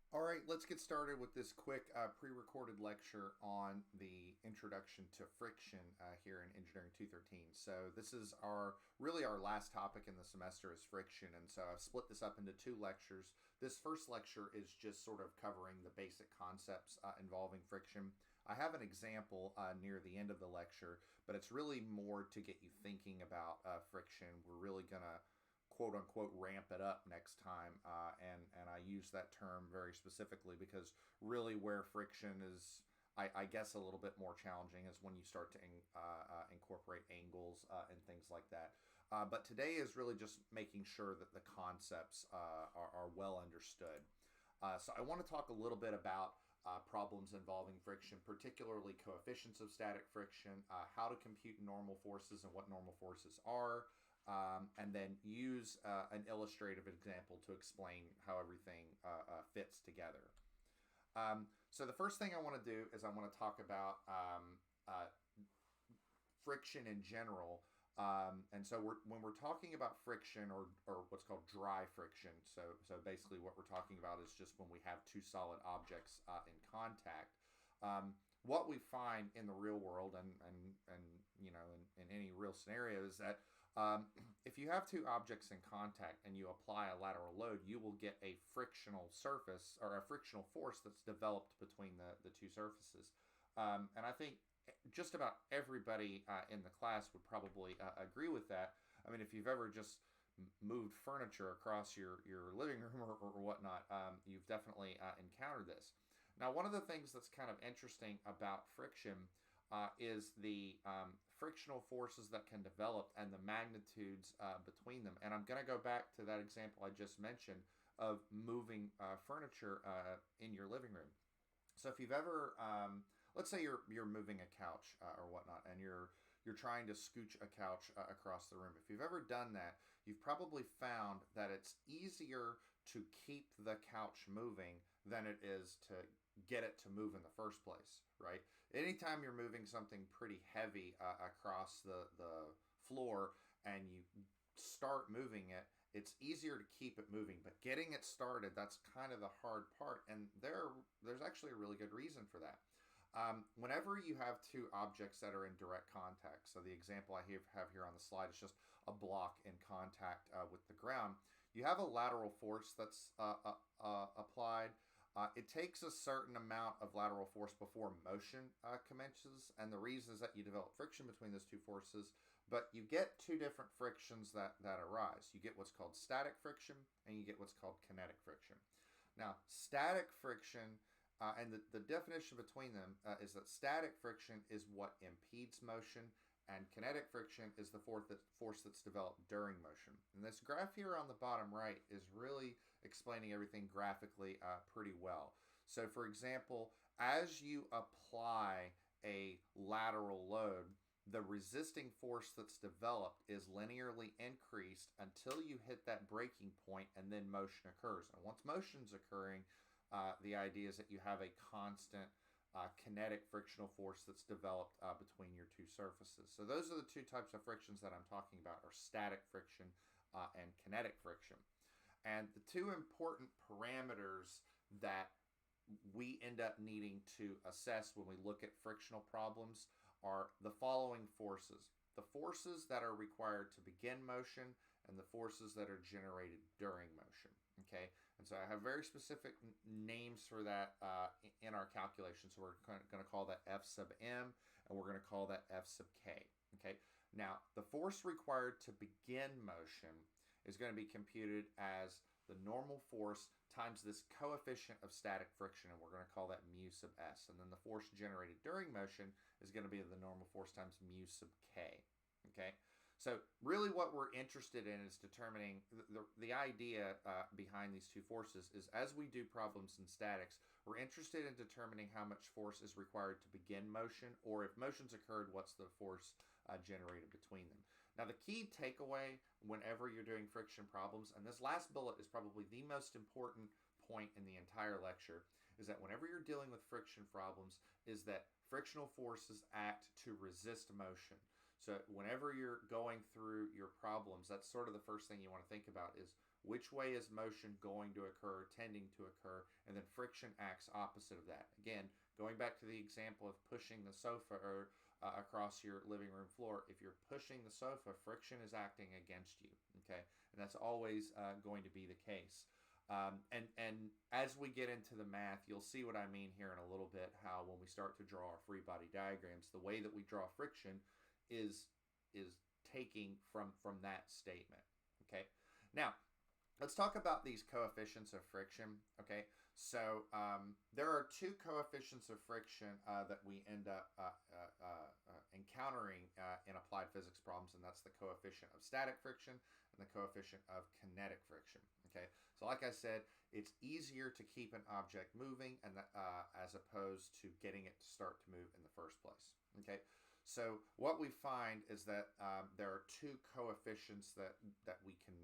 All right, let's get started with this quick pre-recorded lecture on the introduction to friction here in Engineering 213. So this is our last topic in the semester is friction, and so I've split this up into two lectures. This first lecture is just sort of covering the basic concepts involving friction. I have an example near the end of the lecture, but it's really more to get you thinking about friction. We're really gonna quote unquote ramp it up next time, and I use that term very specifically because really where friction is, I guess, a little bit more challenging is when you start to incorporate angles and things like that. But today is really just making sure that the concepts are well understood. So I want to talk a little bit about problems involving friction, particularly coefficients of static friction, how to compute normal forces and what normal forces are, and then use an illustrative example to explain how everything fits together. So the first thing I want to do is I want to talk about friction in general. And so when we're talking about friction or what's called dry friction, so basically what we're talking about is just when we have two solid objects in contact. What we find in the real world and you know in any real scenario is that if you have two objects in contact and you apply a lateral load, you will get a frictional surface or a frictional force that's developed between the two surfaces. And I think just about everybody in the class would probably agree with that. I mean, if you've ever just moved furniture across your living room or whatnot, you've definitely encountered this. Now, one of the things that's kind of interesting about friction is the frictional forces that can develop and the magnitudes between them. And I'm going to go back to that example I just mentioned of moving furniture in your living room. So if you've ever, let's say you're moving a couch or whatnot, and you're trying to scooch a couch across the room. If you've ever done that, you've probably found that it's easier to keep the couch moving than it is to get it to move in the first place, right? Anytime you're moving something pretty heavy across the floor and you start moving it, it's easier to keep it moving, but getting it started, that's kind of the hard part. And there's actually a really good reason for that. Whenever you have two objects that are in direct contact, so the example I have here on the slide is just a block in contact with the ground, you have a lateral force that's applied. It takes a certain amount of lateral force before motion commences, and the reason is that you develop friction between those two forces, but you get two different frictions that arise. You get what's called static friction, and you get what's called kinetic friction. Now, static friction, and the definition between them is that static friction is what impedes motion, and kinetic friction is the force that's developed during motion. And this graph here on the bottom right is really explaining everything graphically pretty well. So for example, as you apply a lateral load, the resisting force that's developed is linearly increased until you hit that breaking point, and then motion occurs. And once motion's occurring, the idea is that you have a constant kinetic frictional force that's developed between your two surfaces. So those are the two types of frictions that I'm talking about, are static friction and kinetic friction. And the two important parameters that we end up needing to assess when we look at frictional problems are the following forces: the forces that are required to begin motion and the forces that are generated during motion. Okay, and so I have very specific names for that in our calculation. So we're going to call that F sub M, and we're going to call that F sub K. Okay, now the force required to begin motion is going to be computed as the normal force times this coefficient of static friction, and we're going to call that mu sub S. And then the force generated during motion is going to be the normal force times mu sub K. Okay, so really what we're interested in is determining the idea behind these two forces is, as we do problems in statics, we're interested in determining how much force is required to begin motion, or if motion's occurred, what's the force generated between them. Now the key takeaway whenever you're doing friction problems, and this last bullet is probably the most important point in the entire lecture, is that whenever you're dealing with friction problems, is that frictional forces act to resist motion. So whenever you're going through your problems, that's sort of the first thing you want to think about is which way is motion going to occur, tending to occur, and then friction acts opposite of that. Again, going back to the example of pushing the sofa or across your living room floor, if you're pushing the sofa, friction is acting against you, okay? And that's always going to be the case. And as we get into the math, you'll see what I mean here in a little bit, how when we start to draw our free body diagrams, the way that we draw friction is taking from that statement, okay? Now, let's talk about these coefficients of friction, okay? So there are two coefficients of friction that we end up encountering in applied physics problems, and that's the coefficient of static friction and the coefficient of kinetic friction, okay? So like I said, it's easier to keep an object moving and as opposed to getting it to start to move in the first place, okay? So what we find is that there are two coefficients that we can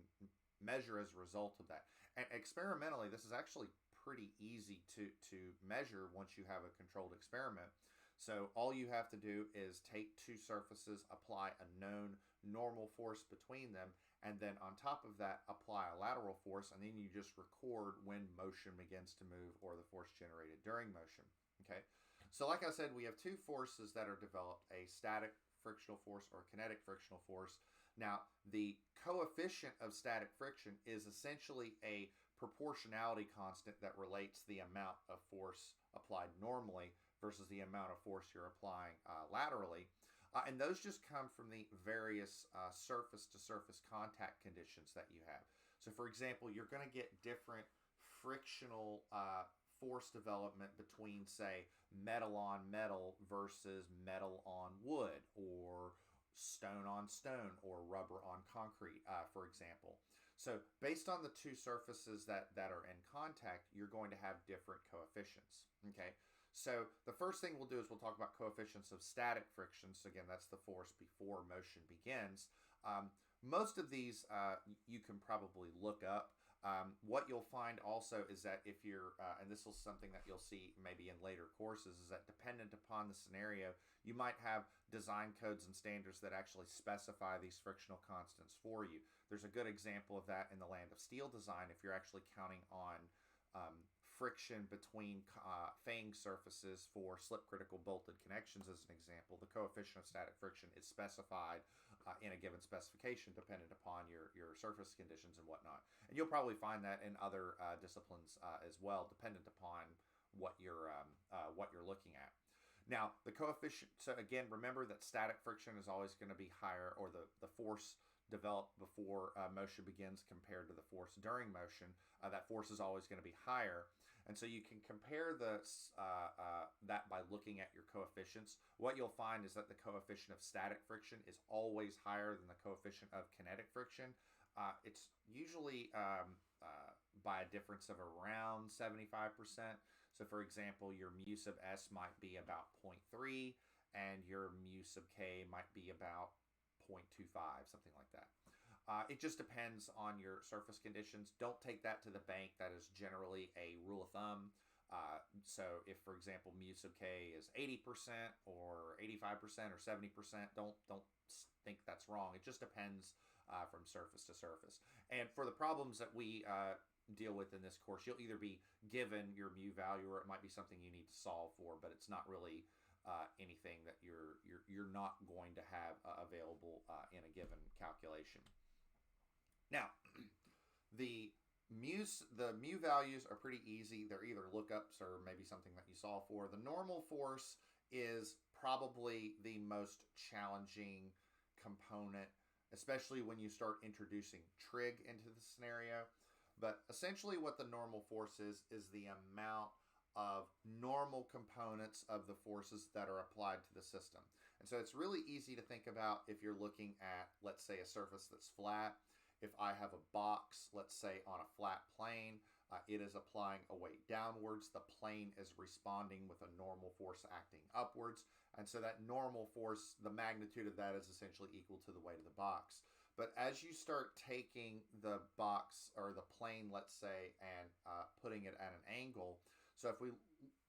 measure as a result of that. And experimentally, this is actually pretty easy to measure once you have a controlled experiment. So all you have to do is take two surfaces, apply a known normal force between them, and then on top of that, apply a lateral force, and then you just record when motion begins to move or the force generated during motion, okay? So like I said, we have two forces that are developed, a static frictional force or a kinetic frictional force. Now, the coefficient of static friction is essentially a proportionality constant that relates the amount of force applied normally versus the amount of force you're applying laterally. And those just come from the various surface-to-surface contact conditions that you have. So, for example, you're going to get different frictional force development between, say, metal on metal versus metal on wood, or stone on stone, or rubber on concrete, for example. So based on the two surfaces that are in contact, you're going to have different coefficients, okay? So the first thing we'll do is we'll talk about coefficients of static friction. So again, that's the force before motion begins. Most of these you can probably look up. What you'll find also is that if you're, and this is something that you'll see maybe in later courses, is that dependent upon the scenario, you might have design codes and standards that actually specify these frictional constants for you. There's a good example of that in the land of steel design. If you're actually counting on friction between fang surfaces for slip critical bolted connections as an example, the coefficient of static friction is specified in a given specification dependent upon your surface conditions and whatnot. And you'll probably find that in other disciplines as well, dependent upon what you're looking at. Now, the coefficient, so again, remember that static friction is always going to be higher, or the force developed before motion begins compared to the force during motion. That force is always going to be higher. And so you can compare that by looking at your coefficients. What you'll find is that the coefficient of static friction is always higher than the coefficient of kinetic friction. It's usually by a difference of around 75%. So for example, your mu sub S might be about 0.3 and your mu sub K might be about 0.25, something like that. It just depends on your surface conditions. Don't take that to the bank. That is generally a rule of thumb. So if, for example, mu sub K is 80% or 85% or 70%, don't think that's wrong. It just depends from surface to surface. And for the problems that we deal with in this course, you'll either be given your mu value or it might be something you need to solve for, but it's not really anything that you're not going to have available in a given calculation. Now, the mu values are pretty easy. They're either lookups or maybe something that you solve for. The normal force is probably the most challenging component, especially when you start introducing trig into the scenario. But essentially what the normal force is the amount of normal components of the forces that are applied to the system. And so it's really easy to think about if you're looking at, let's say, a surface that's flat. If I have a box, let's say on a flat plane, it is applying a weight downwards. The plane is responding with a normal force acting upwards. And so that normal force, the magnitude of that is essentially equal to the weight of the box. But as you start taking the box or the plane, let's say, and putting it at an angle, so if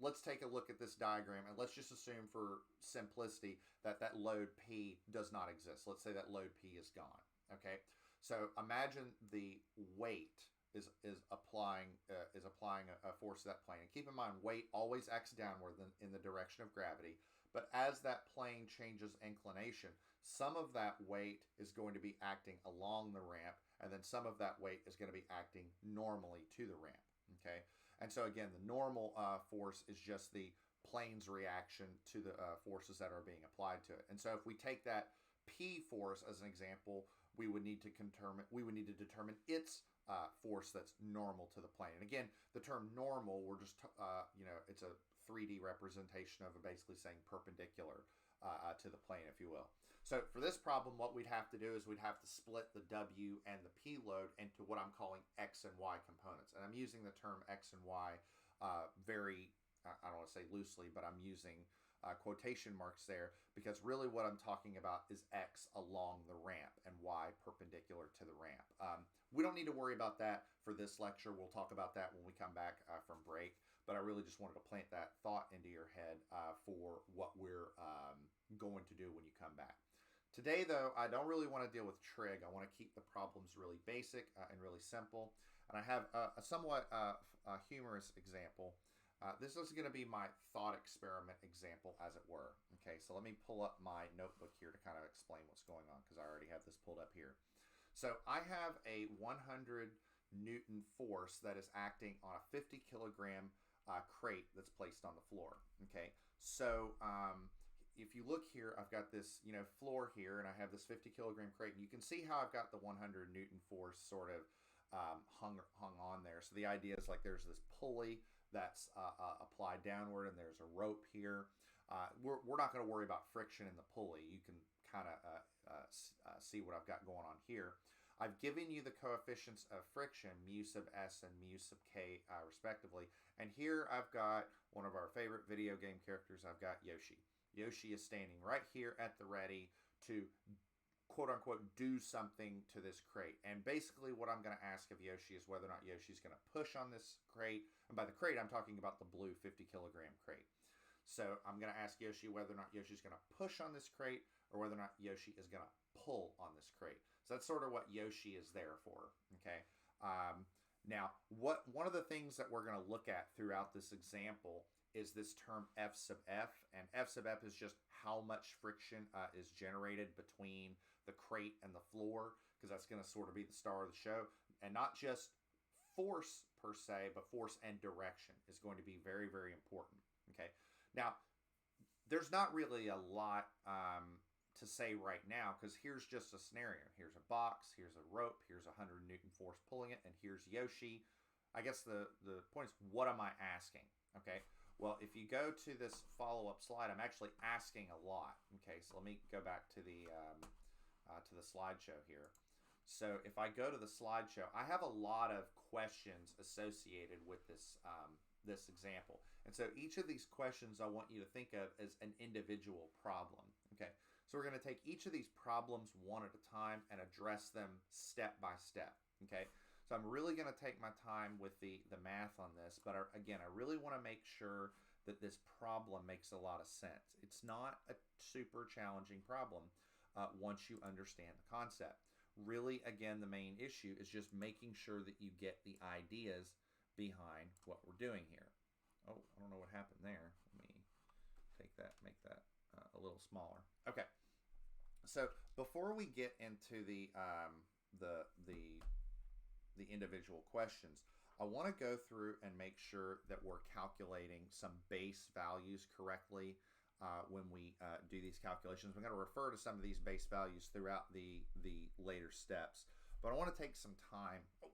let's take a look at this diagram and let's just assume for simplicity that load P does not exist. Let's say that load P is gone, okay? So imagine the weight is applying a force to that plane. And keep in mind, weight always acts downward in the direction of gravity. But as that plane changes inclination, some of that weight is going to be acting along the ramp, and then some of that weight is going to be acting normally to the ramp. Okay, and so again, the normal force is just the plane's reaction to the forces that are being applied to it. And so if we take that P force as an example, we would need to determine its force that's normal to the plane. And again, the term normal, we're just it's a 3D representation of basically saying perpendicular to the plane, if you will. So for this problem, what we'd have to do is we'd have to split the W and the P load into what I'm calling X and Y components. And I'm using the term X and Y very, I don't want to say loosely, but I'm using quotation marks there, because really what I'm talking about is X along the ramp and Y perpendicular to the ramp. We don't need to worry about that for this lecture. We'll talk about that when we come back from break, but I really just wanted to plant that thought into your head for what we're going to do when you come back. Today, though, I don't really want to deal with trig. I want to keep the problems really basic and really simple. And I have a somewhat humorous example. This is going to be my thought experiment example, as it were. Okay, so let me pull up my notebook here to kind of explain what's going on, because I already have this pulled up here. So I have a 100 Newton force that is acting on a 50 kilogram crate that's placed on the floor. Okay, so if you look here, I've got this floor here, and I have this 50 kilogram crate, and you can see how I've got the 100 Newton force sort of hung on there. So the idea is like there's this pulley that's applied downward, and there's a rope here. We're not going to worry about friction in the pulley. You can kind of see what I've got going on here. I've given you the coefficients of friction, mu sub s and mu sub k, respectively. And here I've got one of our favorite video game characters. I've got Yoshi. Yoshi is standing right here at the ready to quote-unquote do something to this crate. And basically what I'm going to ask of Yoshi is whether or not Yoshi's going to push on this crate. And by the crate, I'm talking about the blue 50 kilogram crate. So I'm going to ask Yoshi whether or not Yoshi's going to push on this crate, or whether or not Yoshi is going to pull on this crate. So that's sort of what Yoshi is there for. Okay. Now, one of the things that we're going to look at throughout this example is this term F sub F, and F sub F is just how much friction is generated between the crate and the floor, because that's going to sort of be the star of the show. And not just force per se, but force and direction is going to be very, very important. Okay. Now, there's not really a lot to say right now, because here's just a scenario. Here's a box, here's a rope, here's 100 Newton force pulling it, and here's Yoshi. I guess the point is, what am I asking? Okay. Well, if you go to this follow-up slide, I'm actually asking a lot. Okay, so let me go back to the slideshow here. So if I go to the slideshow, I have a lot of questions associated with this this example. And so each of these questions I want you to think of as an individual problem. Okay, so we're going to take each of these problems one at a time and address them step by step. Okay. So I'm really going to take my time with the math on this, but again, I really want to make sure that this problem makes a lot of sense. It's not a super challenging problem once you understand the concept. Really, again, the main issue is just making sure that you get the ideas behind what we're doing here. Oh, I don't know what happened there. Let me take that, make that a little smaller. Okay. So before we get into the individual questions, I want to go through and make sure that we're calculating some base values correctly when we do these calculations. We're going to refer to some of these base values throughout the later steps, but I want to take some time. Oh,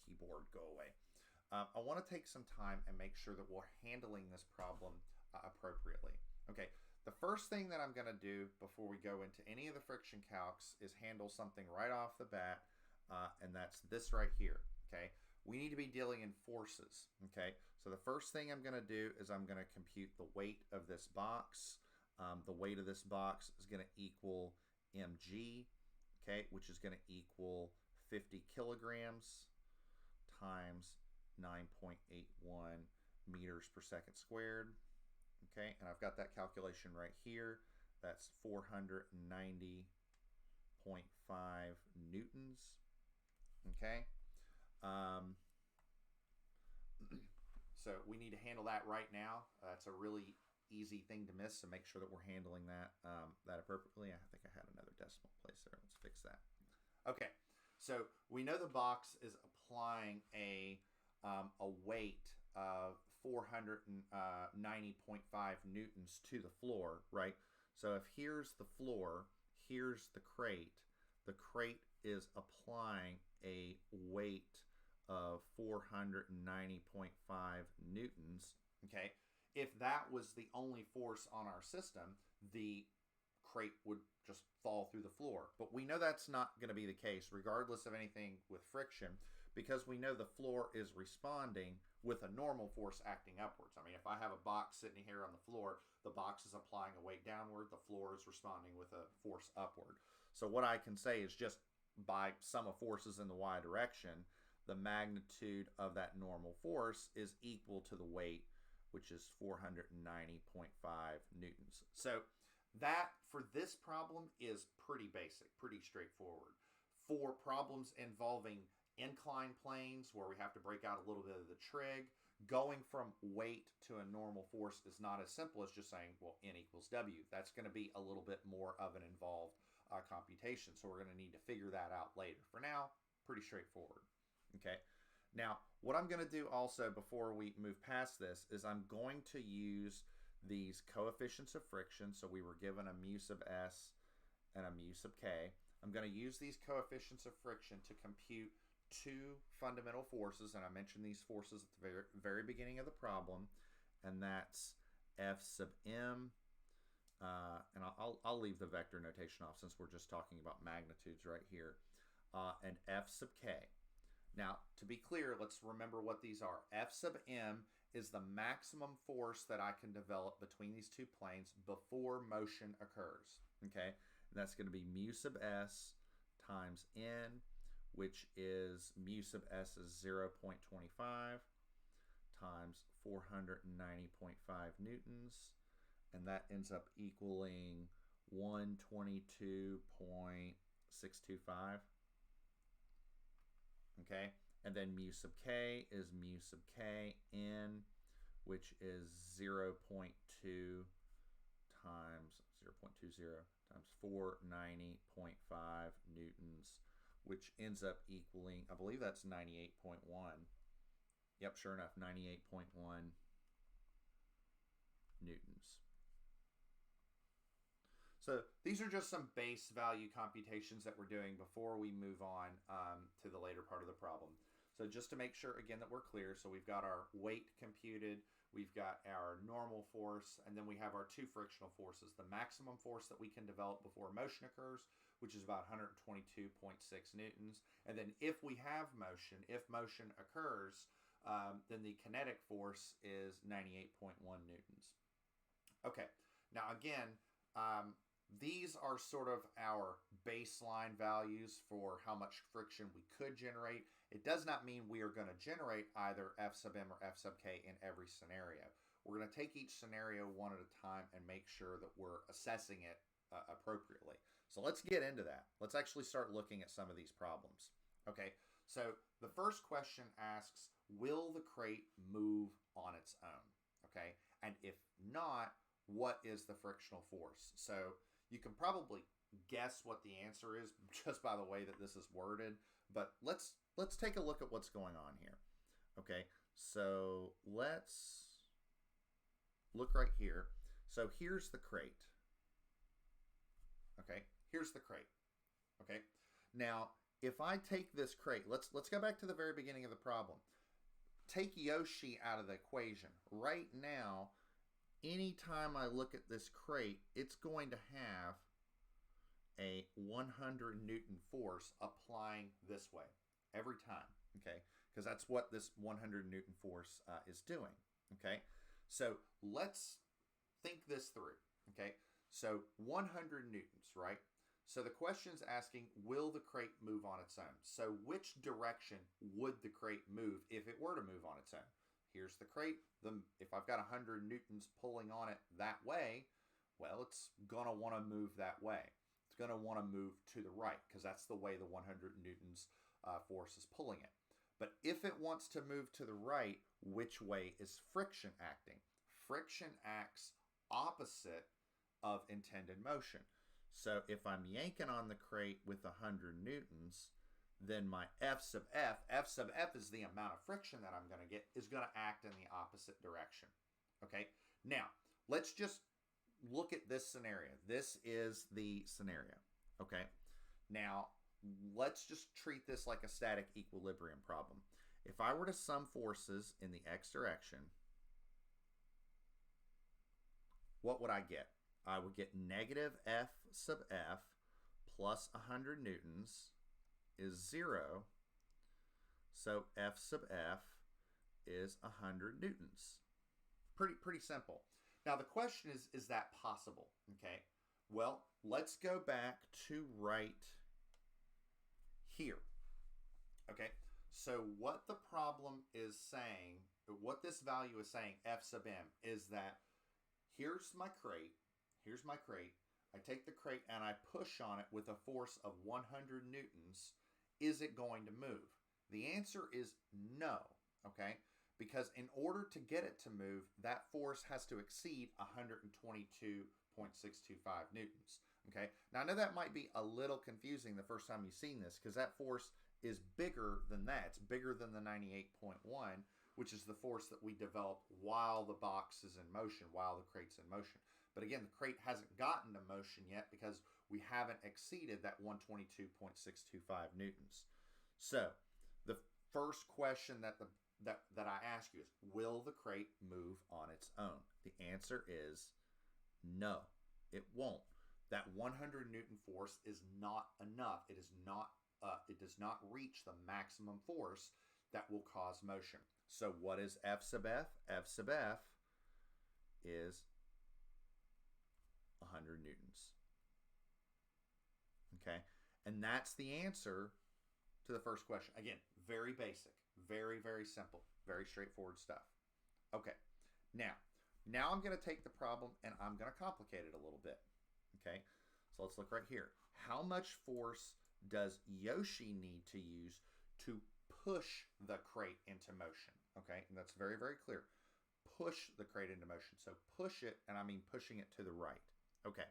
keyboard, go away. I want to take some time and make sure that we're handling this problem appropriately. Okay, the first thing that I'm going to do before we go into any of the friction calcs is handle something right off the bat. And that's this right here. Okay, we need to be dealing in forces. Okay, so the first thing I'm going to do is I'm going to compute the weight of this box. The weight of this box is going to equal mg, okay, which is going to equal 50 kilograms times 9.81 meters per second squared. Okay, and I've got that calculation right here. That's 490.6 newtons. Okay. So we need to handle that right now. It's a really easy thing to miss, so make sure that we're handling that appropriately. I think I had another decimal place there. Let's fix that. Okay, so we know the box is applying a weight of 490.5 newtons to the floor, right? So if here's the floor, here's the crate is applying a weight of 490.5 newtons, okay? If that was the only force on our system, the crate would just fall through the floor. But we know that's not going to be the case, regardless of anything with friction, because we know the floor is responding with a normal force acting upwards. I mean, if I have a box sitting here on the floor, the box is applying a weight downward, the floor is responding with a force upward. So what I can say is just by sum of forces in the y direction, the magnitude of that normal force is equal to the weight, which is 490.5 newtons. So that, for this problem, is pretty basic, pretty straightforward. For problems involving inclined planes, where we have to break out a little bit of the trig, going from weight to a normal force is not as simple as just saying, well, N equals W. That's going to be a little bit more of an involved computation, so we're going to need to figure that out later. For now, pretty straightforward. Okay. Now, what I'm going to do also before we move past this is I'm going to use these coefficients of friction. So we were given a mu sub s and a mu sub k. I'm going to use these coefficients of friction to compute two fundamental forces, and I mentioned these forces at the very beginning of the problem, and that's F sub m, and I'll leave the vector notation off since we're just talking about magnitudes right here, and F sub k. Now, to be clear, let's remember what these are. F sub m is the maximum force that I can develop between these two planes before motion occurs, okay? And that's going to be mu sub s times n, which is mu sub s is 0.25 times 490.5 newtons, and that ends up equaling 122.625. Okay, and then mu sub k is mu sub k n, which is 0.2 times 490.5 newtons, which ends up equaling, I believe that's 98.1. Yep, sure enough, 98.1 newtons. So these are just some base value computations that we're doing before we move on to the later part of the problem. So just to make sure, again, that we're clear, so we've got our weight computed, we've got our normal force, and then we have our two frictional forces. The maximum force that we can develop before motion occurs, which is about 122.6 newtons. And then if we have motion, if motion occurs, then the kinetic force is 98.1 newtons. Okay, now again, these are sort of our baseline values for how much friction we could generate. It does not mean we are going to generate either F sub m or F sub k in every scenario. We're going to take each scenario one at a time and make sure that we're assessing it appropriately. So let's get into that. Let's actually start looking at some of these problems. Okay, so the first question asks, will the crate move on its own? Okay, and if not, what is the frictional force? So you can probably guess what the answer is just by the way that this is worded, but let's take a look at what's going on here. Okay, so let's look right here. So here's the crate. Okay, here's the crate. Okay, now if I take this crate, let's go back to the very beginning of the problem. Take Yoshi out of the equation. Right now, anytime I look at this crate, it's going to have a 100 Newton force applying this way every time, okay? Because that's what this 100 Newton force is doing, okay? So let's think this through, okay? So 100 Newtons, right? So the question's asking, will the crate move on its own? So which direction would the crate move if it were to move on its own? Here's the crate. If I've got 100 newtons pulling on it that way, well, it's going to want to move that way. It's going to want to move to the right because that's the way the 100 newtons force is pulling it. But if it wants to move to the right, which way is friction acting? Friction acts opposite of intended motion. So if I'm yanking on the crate with 100 newtons, then my F sub F is the amount of friction that I'm going to get, is going to act in the opposite direction. Okay, now let's just look at this scenario. This is the scenario. Okay, now let's just treat this like a static equilibrium problem. If I were to sum forces in the x direction, what would I get? I would get negative F sub F plus 100 newtons is 0. So F sub F is 100 newtons. Pretty simple. Now the question is that possible? Okay. Well, let's go back to right here. Okay. So what the problem is saying, what this value is saying, F sub M, is that here's my crate. Here's my crate. I take the crate and I push on it with a force of 100 newtons. Is it going to move? The answer is no, okay? Because in order to get it to move, that force has to exceed 122.625 newtons, okay? Now, I know that might be a little confusing the first time you've seen this because that force is bigger than that. It's bigger than the 98.1, which is the force that we developed while the box is in motion, while the crate's in motion. But again, the crate hasn't gotten to motion yet because we haven't exceeded that 122.625 newtons. So the first question that I ask you is, will the crate move on its own? The answer is no, it won't. That 100 Newton force is not enough. It is not. It does not reach the maximum force that will cause motion. So what is F sub F? F sub F is 100 newtons. Okay, and that's the answer to the first question. Again, very basic, very, very simple, very straightforward stuff. Okay, now I'm going to take the problem and I'm going to complicate it a little bit. Okay, so let's look right here. How much force does Yoshi need to use to push the crate into motion? Okay, and that's very, very clear. Push the crate into motion. So push it, and I mean pushing it to the right. Okay,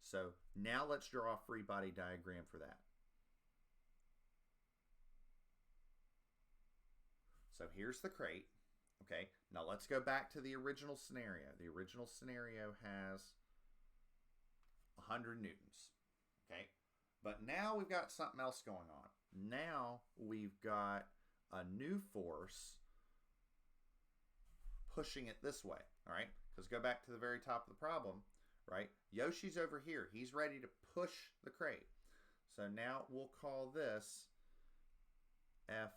so now let's draw a free body diagram for that. So here's the crate. Okay, now let's go back to the original scenario. The original scenario has 100 newtons. Okay, but now we've got something else going on. Now we've got a new force pushing it this way. All right, because go back to the very top of the problem. Right, Yoshi's over here. He's ready to push the crate. So now we'll call this F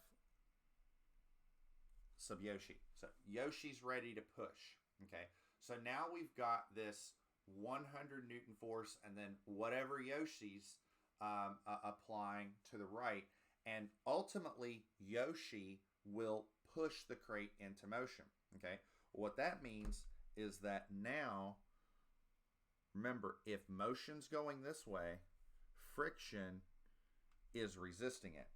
sub Yoshi. So Yoshi's ready to push. Okay, so now we've got this 100 Newton force and then whatever Yoshi's applying to the right, and ultimately Yoshi will push the crate into motion. Okay, what that means is that now, remember, if motion's going this way, friction is resisting it.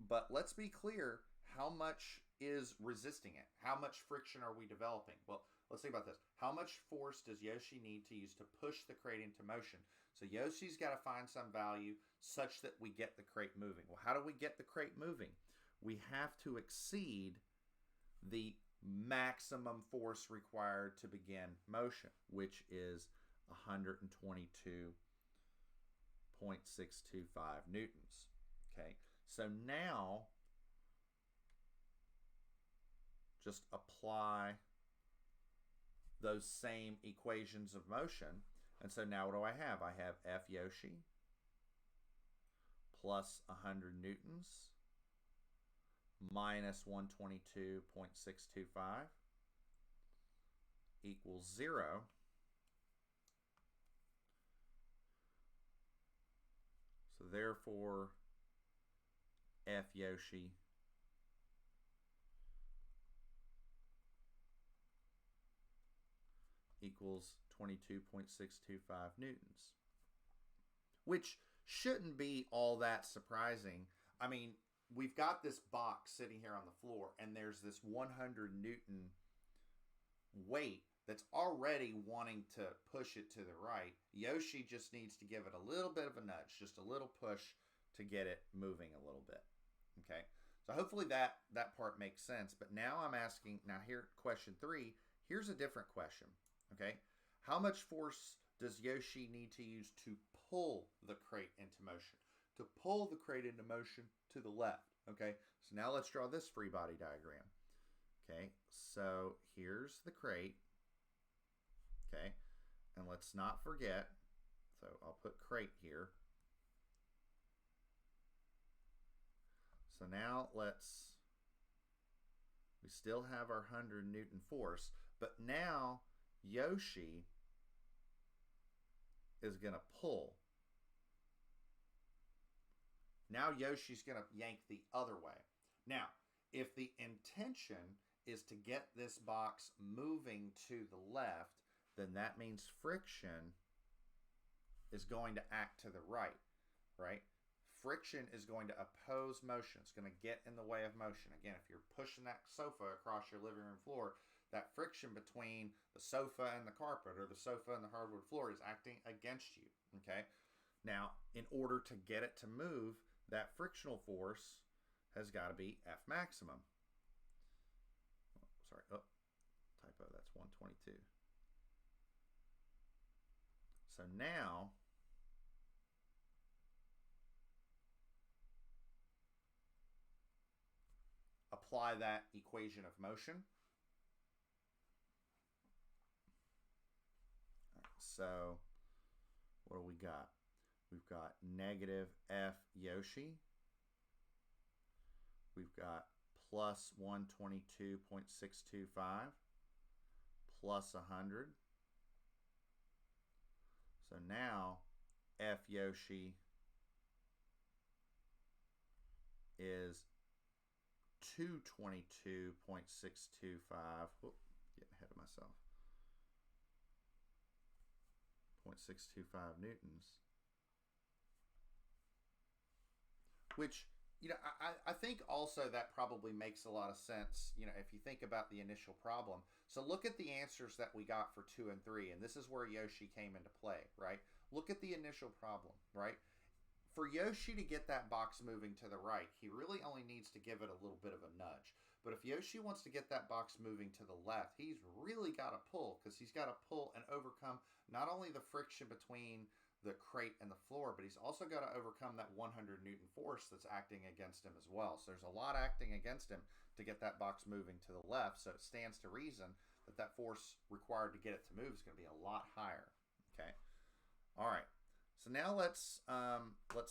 But let's be clear, how much is resisting it? How much friction are we developing? Well, let's think about this. How much force does Yoshi need to use to push the crate into motion? So Yoshi's got to find some value such that we get the crate moving. Well, how do we get the crate moving? We have to exceed the maximum force required to begin motion, which is 122.625 newtons. Okay, so now just apply those same equations of motion. And so now what do I have? I have F Yoshi plus 100 newtons minus 122.625 equals 0. So therefore, F Yoshi equals 22.625 newtons. which shouldn't be all that surprising. I mean, we've got this box sitting here on the floor, and there's this 100 Newton weight that's already wanting to push it to the right. Yoshi just needs to give it a little bit of a nudge, just a little push to get it moving a little bit. Okay, so hopefully that part makes sense. But now I'm asking, now here, question 3, here's a different question. Okay, how much force does Yoshi need to use to pull the crate into motion? To pull the crate into motion to the left. Okay, so now let's draw this free body diagram. Okay, so here's the crate. Okay, and let's not forget, so I'll put crate here. So now we still have our 100 Newton force, but now Yoshi is going to pull. Now Yoshi's going to yank the other way. Now, if the intention is to get this box moving to the left, then that means friction is going to act to the right, right? Friction is going to oppose motion. It's going to get in the way of motion. Again, if you're pushing that sofa across your living room floor, that friction between the sofa and the carpet or the sofa and the hardwood floor is acting against you, okay? Now, in order to get it to move, that frictional force has got to be F maximum. Oh, sorry, typo, that's 122. So now, apply that equation of motion. So what do we got? We've got negative F Yoshi. We've got plus 122.625 plus 100. So now F Yoshi is 222.625. Whoop, getting ahead of myself. 0.625 newtons. Which, you know, I think also that probably makes a lot of sense, you know, if you think about the initial problem. So look at the answers that we got for 2 and 3, and this is where Yoshi came into play, right? Look at the initial problem, right? For Yoshi to get that box moving to the right, he really only needs to give it a little bit of a nudge. But if Yoshi wants to get that box moving to the left, he's really got to pull, because he's got to pull and overcome not only the friction between the crate and the floor, but he's also got to overcome that 100 Newton force that's acting against him as well. So there's a lot acting against him to get that box moving to the left. So it stands to reason that that force required to get it to move is going to be a lot higher. Okay. All right. So now let's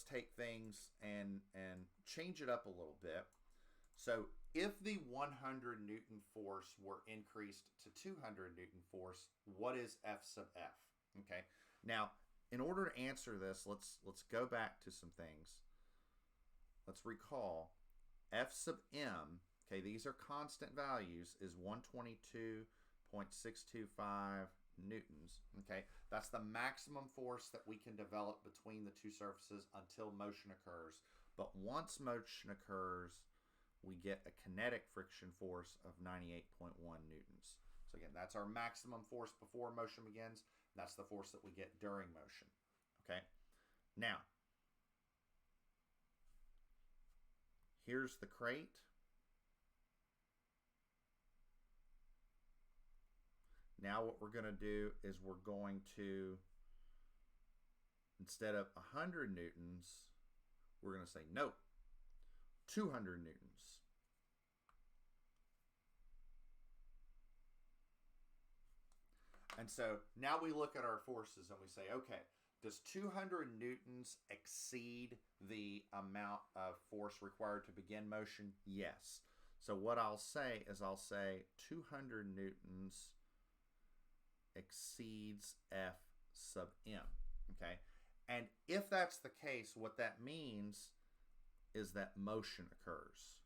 take things and change it up a little bit. So if the 100 Newton force were increased to 200 Newton force, what is F sub F? Okay. Now, in order to answer this, let's go back to some things. Let's recall F sub M, okay, these are constant values, is 122.625 newtons, okay? That's the maximum force that we can develop between the two surfaces until motion occurs. But once motion occurs, we get a kinetic friction force of 98.1 newtons. So again, that's our maximum force before motion begins. That's the force that we get during motion, okay? Now, here's the crate. Now what we're going to do is we're going to, instead of 100 newtons, we're going to say, no, 200 newtons. And so now we look at our forces and we say, okay, does 200 newtons exceed the amount of force required to begin motion? Yes. So what I'll say is I'll say 200 newtons exceeds F sub M, okay? And if that's the case, what that means is that motion occurs.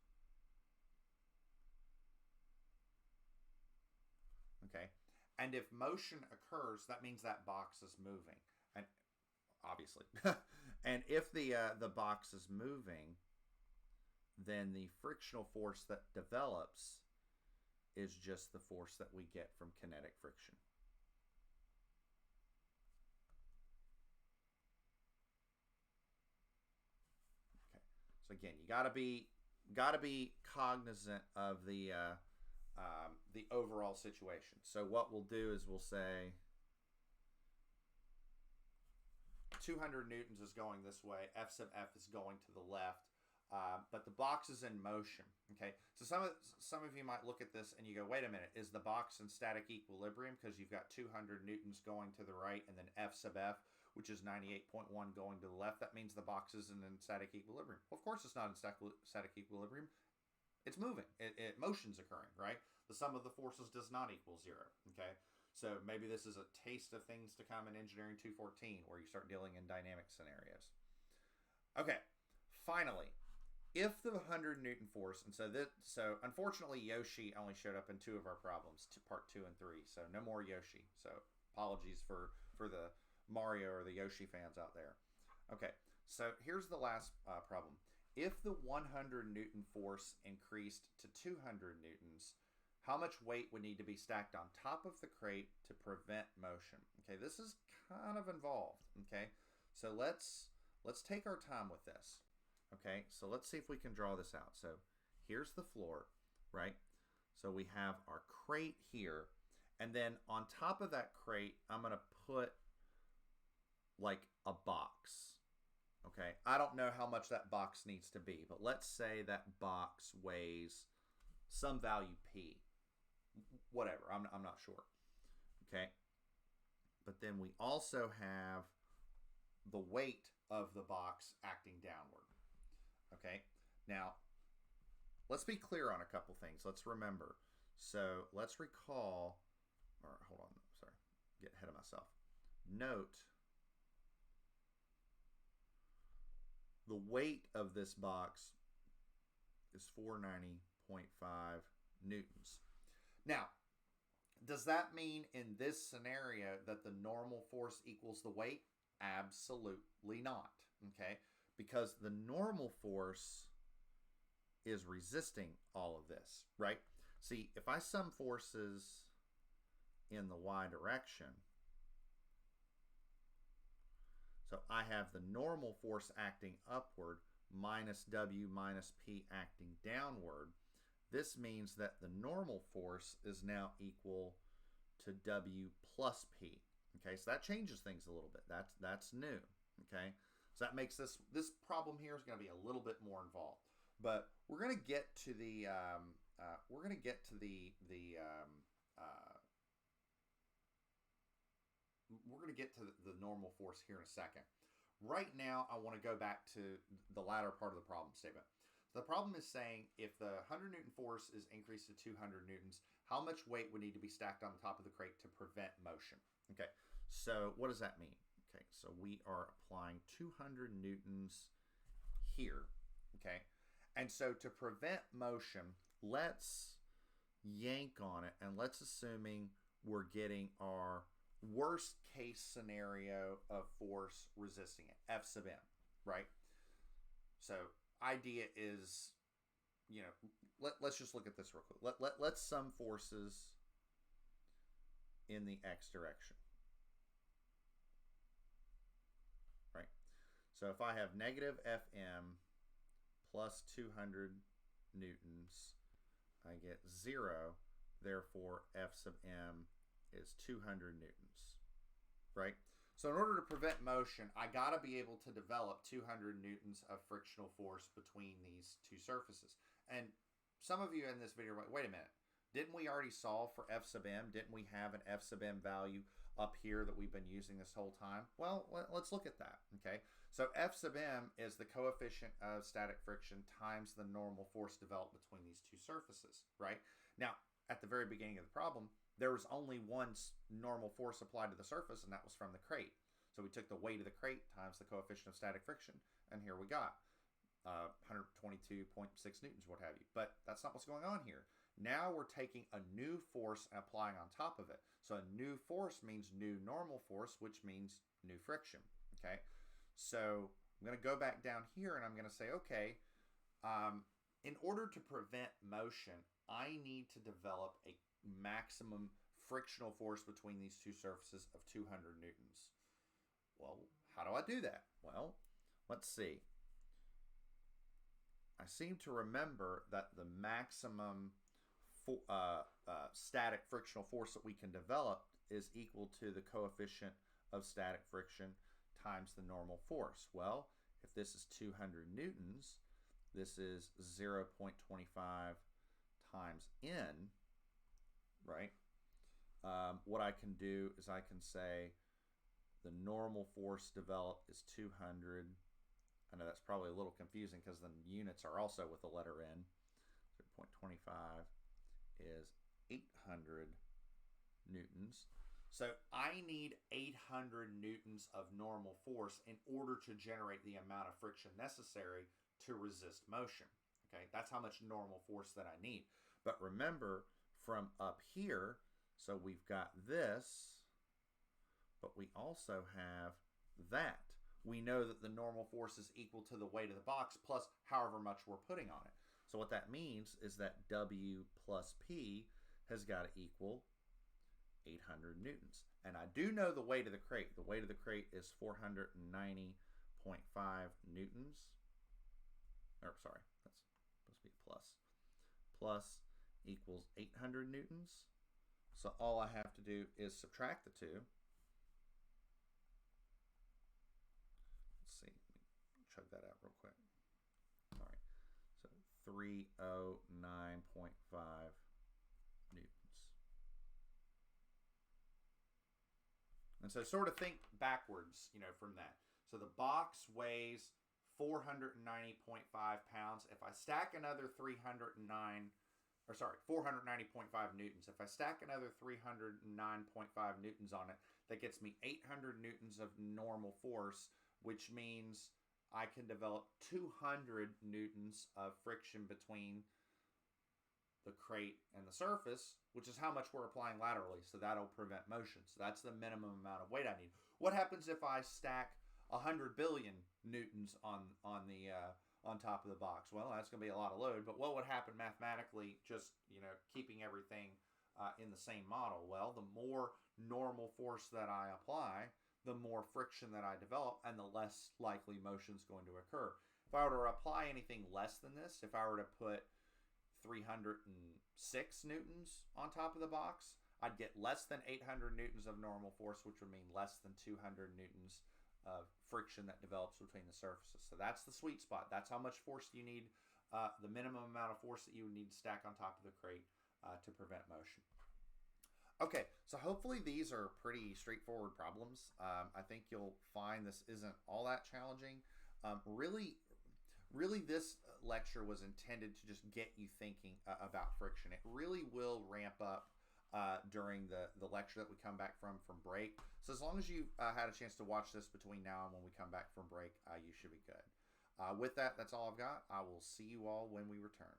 Okay? And if motion occurs, that means that box is moving. And obviously. And if the box is moving, then the frictional force that develops is just the force that we get from kinetic friction. Okay. So again, you got to be cognizant of the overall situation. So what we'll do is we'll say 200 newtons is going this way, F sub F is going to the left, but the box is in motion. Okay, so some of you might look at this and you go, wait a minute, is the box in static equilibrium because you've got 200 newtons going to the right and then F sub F, which is 98.1 going to the left? That means the box isn't in static equilibrium. Well, of course it's not in static equilibrium. It's moving. Motion's occurring, right? The sum of the forces does not equal 0, okay? So maybe this is a taste of things to come in Engineering 214 where you start dealing in dynamic scenarios. Okay, finally, if the 100 Newton force, and so unfortunately Yoshi only showed up in 2 of our problems, part 2 and 3, so no more Yoshi. So apologies for the Mario or the Yoshi fans out there. Okay, so here's the last problem. If the 100 Newton force increased to 200 newtons, how much weight would need to be stacked on top of the crate to prevent motion? Okay, this is kind of involved. Okay, so let's take our time with this. Okay, so let's see if we can draw this out. So here's the floor, right? So we have our crate here, and then on top of that crate, I'm gonna put like a box. Okay, I don't know how much that box needs to be, but let's say that box weighs some value P. Whatever, I'm not sure. Okay, but then we also have the weight of the box acting downward. Okay, now let's be clear on a couple things. Let's remember. So let's recall, or hold on, sorry, get ahead of myself. Note the weight of this box is 490.5 newtons. Now, does that mean in this scenario that the normal force equals the weight? Absolutely not, okay? Because the normal force is resisting all of this, right? See, if I sum forces in the y direction, so I have the normal force acting upward minus W minus P acting downward. This means that the normal force is now equal to W plus P. Okay, so that changes things a little bit. That's new. Okay, so that makes this problem here is going to be a little bit more involved. But we're going to get to the normal force here in a second. Right now, I want to go back to the latter part of the problem statement. The problem is saying if the 100 Newton force is increased to 200 newtons, how much weight would need to be stacked on the top of the crate to prevent motion? Okay, so what does that mean? Okay, so we are applying 200 newtons here, okay? And so to prevent motion, let's yank on it, and let's assuming we're getting our worst case scenario of force resisting it, F sub M, right? So idea is, you know, let's just look at this real quick. Let's sum forces in the x direction, right? So if I have negative Fm plus 200 newtons, I get 0. Therefore, F sub M is 200 newtons, right? So in order to prevent motion, I got to be able to develop 200 newtons of frictional force between these two surfaces. And some of you in this video are like, wait a minute, didn't we already solve for F sub M? Didn't we have an F sub M value up here that we've been using this whole time? Well, let's look at that, okay? So F sub M is the coefficient of static friction times the normal force developed between these two surfaces, right? Now, at the very beginning of the problem, there was only one normal force applied to the surface, and that was from the crate. So we took the weight of the crate times the coefficient of static friction, and here we got 122.6 newtons, what have you. But that's not what's going on here. Now we're taking a new force and applying on top of it. So a new force means new normal force, which means new friction, okay? So I'm going to go back down here and I'm going to say, okay, in order to prevent motion, I need to develop a maximum frictional force between these two surfaces of 200 newtons. Well, how do I do that? Well, let's see. I seem to remember that the maximum static frictional force that we can develop is equal to the coefficient of static friction times the normal force. Well, if this is 200 newtons, this is 0.25 times n, right? What I can do is I can say the normal force developed is 200. I know that's probably a little confusing because the units are also with the letter n. 0.25 is 800 newtons. So I need 800 newtons of normal force in order to generate the amount of friction necessary to resist motion. Okay, that's how much normal force that I need. But remember, from up here, so we've got this, but we also have that. We know that the normal force is equal to the weight of the box plus however much we're putting on it. So what that means is that W plus P has got to equal 800 newtons. And I do know the weight of the crate. The weight of the crate is 490.5 newtons. Or sorry, that's supposed to be a plus. Plus equals 800 newtons. So all I have to do is subtract the two. Let's see, let me chug that out real quick. All right, so 309.5 newtons. And so sort of think backwards, from that. So the box weighs 490.5 pounds. If I stack another 490.5 newtons. If I stack another 309.5 newtons on it, that gets me 800 newtons of normal force, which means I can develop 200 newtons of friction between the crate and the surface, which is how much we're applying laterally. So that'll prevent motion. So that's the minimum amount of weight I need. What happens if I stack 100 billion newtons on top of the box? Well, that's going to be a lot of load, but what would happen mathematically, just keeping everything in the same model? Well, the more normal force that I apply, the more friction that I develop, and the less likely motion is going to occur. If I were to apply anything less than this, if I were to put 306 newtons on top of the box, I'd get less than 800 newtons of normal force, which would mean less than 200 newtons of friction that develops between the surfaces. So that's the sweet spot. That's how much force you need, the minimum amount of force that you would need to stack on top of the crate to prevent motion. Okay, so hopefully these are pretty straightforward problems. I think you'll find this isn't all that challenging. Really, this lecture was intended to just get you thinking about friction. It really will ramp up during the lecture that we come back from break. So as long as you had a chance to watch this between now and when we come back from break, you should be good. With that, that's all I've got. I will see you all when we return.